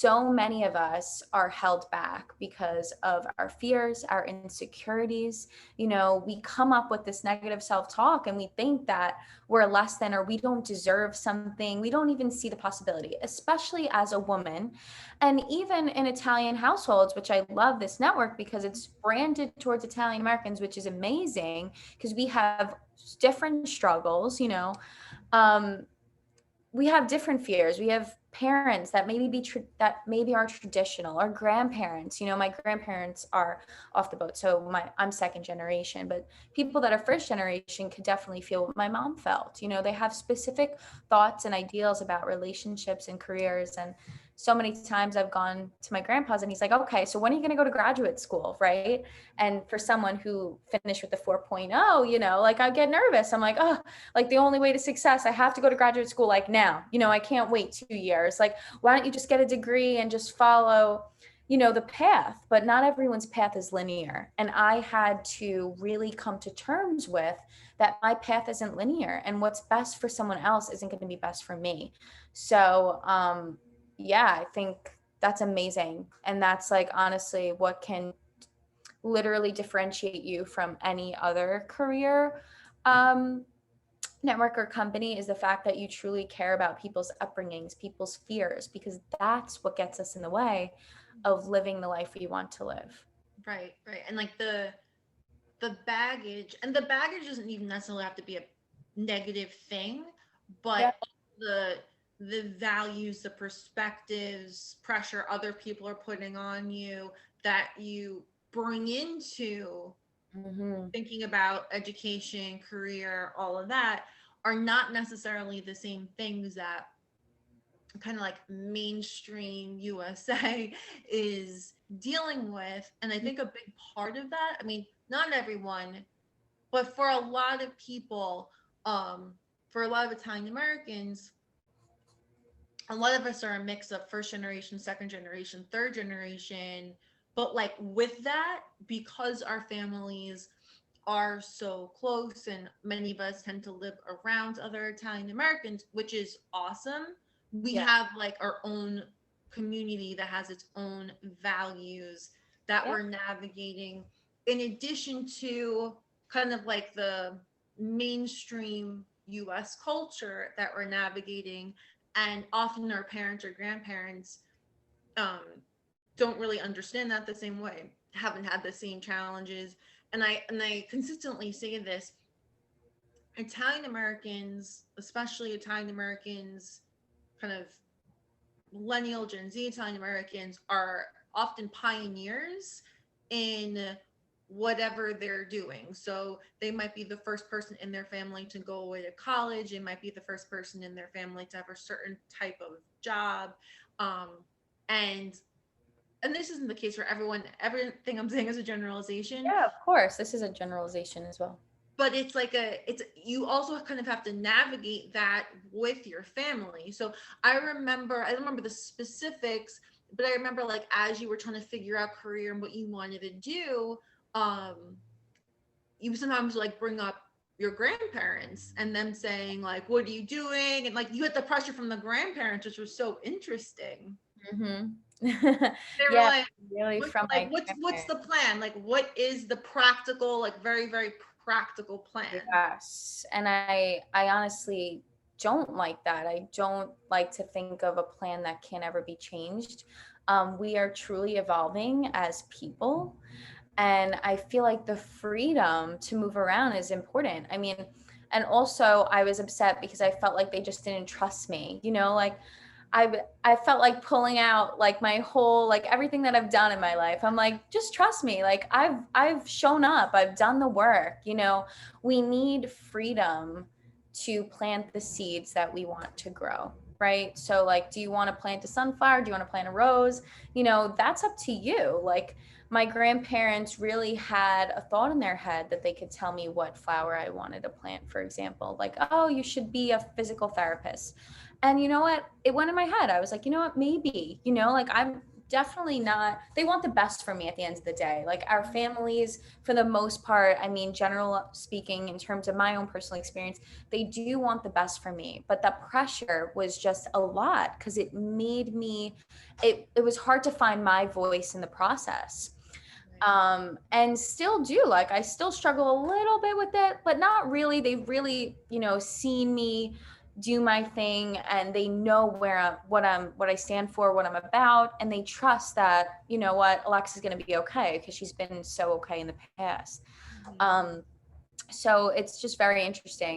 so many of us are held back because of our fears, our insecurities. You know, we come up with this negative self-talk and we think that we're less than, or we don't deserve something. We don't even see the possibility, especially as a woman. And even in Italian households, which I love this network because it's branded towards Italian Americans, which is amazing because we have different struggles, you know. Um, we have different fears. We have parents that that maybe are traditional, or grandparents. You know, my grandparents are off the boat, so I'm second generation, but people that are first generation could definitely feel what my mom felt. You know, they have specific thoughts and ideals about relationships and careers. And so many times I've gone to my grandpa's and he's like, okay, so when are you going to go to graduate school, right? And for someone who finished with the 4.0, you know, like I get nervous. I'm like, oh, like the only way to success, I have to go to graduate school like now. You know, I can't wait 2 years. Like, why don't you just get a degree and just follow, you know, the path? But not everyone's path is linear. And I had to really come to terms with that my path isn't linear, and what's best for someone else isn't going to be best for me. So, yeah, I think that's amazing. And that's like honestly what can literally differentiate you from any other career network or company, is the fact that you truly care about people's upbringings, people's fears, because that's what gets us in the way of living the life we want to live. Right, right. And like the baggage, and the baggage doesn't even necessarily have to be a negative thing, Yeah. but the values, the perspectives, pressure other people are putting on you that you bring into Mm-hmm. thinking about education, career, all of that are not necessarily the same things that kind of like mainstream USA is dealing with. And I think a big part of that, I mean, not everyone, but for a lot of people, for a lot of Italian Americans, a lot of us are a mix of first generation, second generation, third generation. But like with that, because our families are so close and many of us tend to live around other Italian Americans, which is awesome. We Yeah. have like our own community that has its own values that Yeah. we're navigating, in addition to kind of like the mainstream US culture that we're navigating. And often our parents or grandparents um, don't really understand that the same way, haven't had the same challenges. And I consistently say this: Italian Americans, especially Italian Americans, kind of millennial Gen Z Italian Americans, are often pioneers in whatever they're doing. So they might be the first person in their family to go away to college. It might be the first person in their family to have a certain type of job. Um, and and this isn't the case for everyone. Everything I'm saying is a generalization, Yeah, of course. This is a generalization as well. but it's like it's you also kind of have to navigate that with your family. So I don't remember the specifics, but I remember like as you were trying to figure out career and what you wanted to do, um you sometimes like bring up your grandparents and them saying like, what are you doing, and like you had the pressure from the grandparents, which was so interesting. Mm-hmm. They were Yeah, like, really from my what's grandparents. the plan, like what is the practical, like very very practical plan? Yes. And I honestly don't like that. I don't like to think of a plan that can ever be changed. We are truly evolving as people. And I feel like the freedom to move around is important. I mean, and also I was upset because I felt like they just didn't trust me, you know, like I felt like pulling out like my whole, like everything that I've done in my life. I'm like, just trust me. Like I've shown up, I've done the work, you know. We need freedom to plant the seeds that we want to grow, right? So like, do you want to plant a sunflower? Do you want to plant a rose? You know, that's up to you. Like my grandparents really had a thought in their head that they could tell me what flower I wanted to plant, for example. Like, oh, you should be a physical therapist. And you know what? It went in my head. I was like, you know what? Maybe, you know, like definitely not, they want the best for me at the end of the day. Like our families, for the most part, I mean, general speaking, in terms of my own personal experience, they do want the best for me. But the pressure was just a lot because it made me, it was hard to find my voice in the process. Right. And still do, like I still struggle a little bit with it, but not really. They've really, seen me do my thing, and they know what I stand for, what I'm about, and they trust that, what, Alexa's going to be okay because she's been so okay in the past. Mhm. um so it's just very interesting.